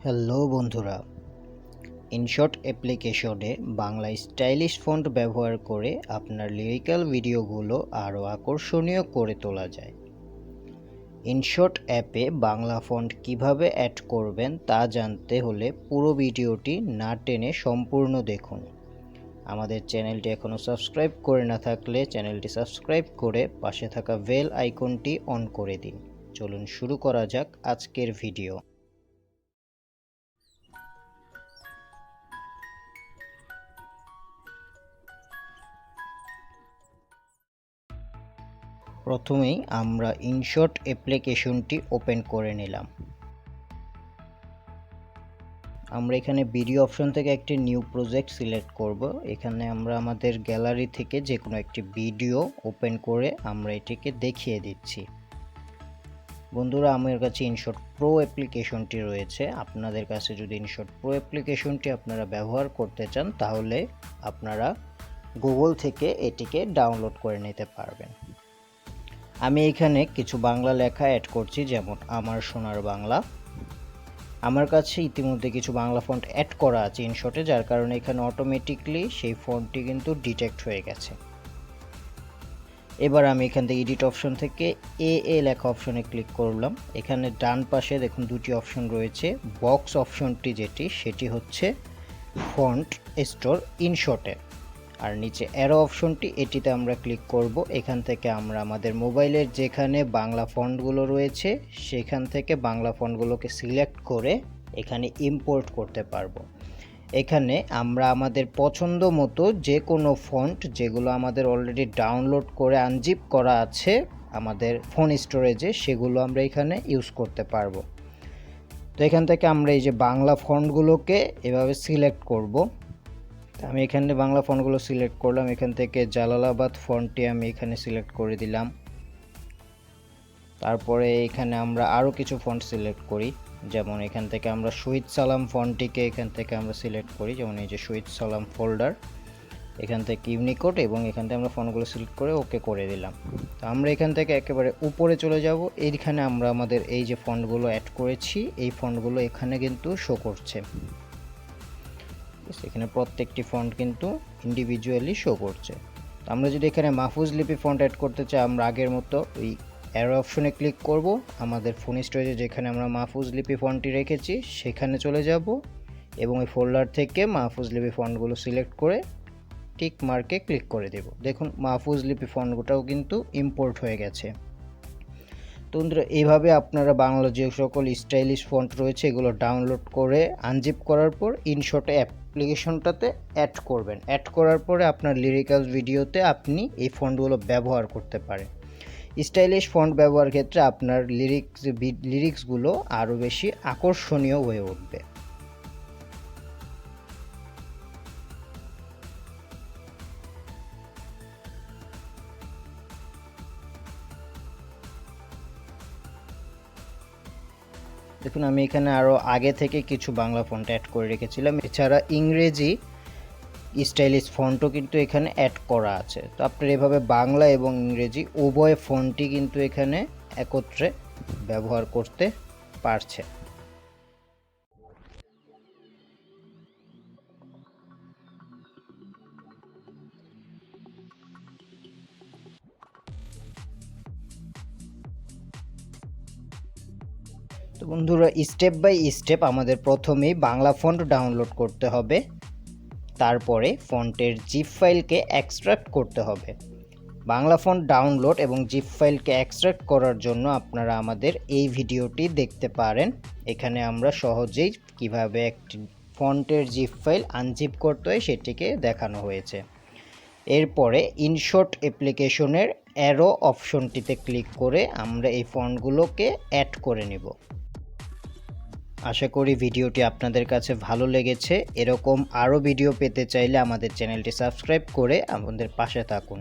Hello বন্ধুরা, InShot অ্যাপ্লিকেশনে Bangla stylish font ব্যবহার করে আপনার লিরিক্যাল ভিডিওগুলো আরও আকর্ষণীয় করে তোলা যায়। ইনশট অ্যাপে বাংলা ফন্ট কিভাবে অ্যাড করবেন তা জানতে হলে পুরো ভিডিওটি না টেনে সম্পূর্ণ দেখুন। আমাদের চ্যানেলটি এখনও সাবস্ক্রাইব করে না থাকলে চ্যানেলটি সাবস্ক্রাইব করে পাশে থাকা বেল আইকনটি অন করে দিন। চলুন শুরু করা যাক আজকের ভিডিও। প্রথমেই আমরা ইনশট অ্যাপ্লিকেশনটি ওপেন করে নিলাম। আমরা এখানে ভিডিও অপশন থেকে একটি নিউ প্রজেক্ট সিলেক্ট করব। এখানে আমরা আমাদের গ্যালারি থেকে যে কোনো একটি ভিডিও ওপেন করে আমরা এটিকে দেখিয়ে দিচ্ছি। বন্ধুরা, আমার কাছে ইনশট প্রো অ্যাপ্লিকেশনটি রয়েছে। আপনাদের কাছে যদি ইনশট প্রো অ্যাপ্লিকেশনটি আপনারা ব্যবহার করতে চান তাহলে আপনারা গুগল থেকে এটিকে ডাউনলোড করে নিতে পারবেন। আমি এখানে কিছু বাংলা লেখা অ্যাড করছি, যেমন আমার সোনার বাংলা। আমার কাছে ইতিমধ্যে কিছু বাংলা ফন্ট অ্যাড করা আছে ইনশটে, যার কারণে এখানে অটোমেটিকলি সেই ফন্টটি কিন্তু ডিটেক্ট হয়ে গেছে। এবার আমি এখান থেকে এডিট অপশন থেকে এ লেখা অপশনে ক্লিক করলাম। এখানে ডান পাশে দেখুন দুটি অপশন রয়েছে। বক্স অপশনটি সেটি হচ্ছে ফন্ট স্টোর ইনশটে, আর নিচে অ্যারো অপশনটি এটিতে আমরা ক্লিক করব। এখান থেকে আমরা আমাদের মোবাইলের যেখানে বাংলা ফন্টগুলো রয়েছে সেখান থেকে বাংলা ফন্টগুলোকে সিলেক্ট করে এখানে ইম্পোর্ট করতে পারবো। এখানে আমরা আমাদের পছন্দ মতো যে কোনো ফন্ট যেগুলো আমাদের অলরেডি ডাউনলোড করে আনজিপ করা আছে আমাদের ফোন স্টোরেজে, সেগুলো আমরা এখানে ইউজ করতে পারবো। তো এখান থেকে আমরা এই যে বাংলা ফন্টগুলোকে এভাবে সিলেক্ট করব। আমি এখানে বাংলা ফন্টগুলো সিলেক্ট করলাম। এখান থেকে জালালাবাদ ফন্টটি আমি এখানে সিলেক্ট করে দিলাম। তারপরে এখানে আমরা আরও কিছু ফন্ট সিলেক্ট করি, যেমন এখান থেকে আমরা শহীদ সালাম ফন্টটিকে এখান থেকে আমরা সিলেক্ট করি, যেমন এই যে শহীদ সালাম ফোল্ডার। এখান থেকে ইউনিকোড এবং এখান থেকে আমরা ফন্টগুলো সিলেক্ট করে ওকে করে দিলাম। তো আমরা এখান থেকে একেবারে উপরে চলে যাব। এইখানে আমরা আমাদের এই যে ফন্টগুলো অ্যাড করেছি এই ফন্টগুলো এখানে কিন্তু শো করছে। এখানে প্রত্যেকটি ফন্ট কিন্তু ইন্ডিভিজুয়ালি শো করছে। তো আমরা যদি এখানে মাহফুজ লিপি ফন্ট অ্যাড করতে চাই, আমরা আগের মতো ওই অ্যারো অপশনে ক্লিক করব। আমাদের ফোন স্টোরেজে যেখানে আমরা মাহফুজ লিপি ফন্টটি রেখেছি সেখানে চলে যাব এবং এই ফোল্ডার থেকে মাহফুজ লিপি ফন্টগুলো সিলেক্ট করে টিক মার্কে ক্লিক করে দেব। দেখুন মাহফুজ লিপি ফন্টগুলোও কিন্তু ইম্পোর্ট হয়ে গেছে। তো বন্ধুরা, এইভাবে আপনারা বাংলা যে সকল স্টাইলিশ ফন্ট রয়েছে এগুলো ডাউনলোড করে আনজিপ করার পর ইনশট অ্যাপ্লিকেশনটাতে অ্যাড করবেন। অ্যাড করার পরে আপনার লিরিক্যাল ভিডিওতে আপনি এই ফন্টগুলো ব্যবহার করতে পারেন। স্টাইলিশ ফন্ট ব্যবহার ক্ষেত্রে আপনার লিরিক্সগুলো আরও বেশি আকর্ষণীয় হয়ে উঠবে। দেখুন আমি এখানে আরও আগে থেকে কিছু বাংলা ফন্ট অ্যাড করে রেখেছিলাম। এছাড়া ইংরেজি স্টাইলিশ ফন্টও কিন্তু এখানে অ্যাড করা আছে। তো আপনারা এভাবে বাংলা এবং ইংরেজি উভয় ফন্টই কিন্তু এখানে একত্রে ব্যবহার করতে পারছে। তো বন্ধুরা, স্টেপ বাই স্টেপ আমাদের প্রথমেই বাংলা ফন্ট ডাউনলোড করতে হবে। তারপরে ফন্টের জিপ ফাইলকে এক্সট্রাক্ট করতে হবে। বাংলা ফন্ট ডাউনলোড এবং জিপ ফাইলকে এক্সট্রাক্ট করার জন্য আপনারা আমাদের এই ভিডিওটি দেখতে পারেন। এখানে আমরা সহজেই কিভাবে একটি ফন্টের জিপ ফাইল আনজিপ করতে হয় সেটিকে দেখানো হয়েছে। এরপরে ইনশট অ্যাপ্লিকেশনের অ্যারো অপশনটিতে ক্লিক করে আমরা এই ফন্টগুলোকে অ্যাড করে নেব। আশা করি ভিডিওটি আপনাদের কাছে ভালো লেগেছে। এরকম আরও ভিডিও পেতে চাইলে আমাদের চ্যানেলটি সাবস্ক্রাইব করে আমাদের পাশে থাকুন।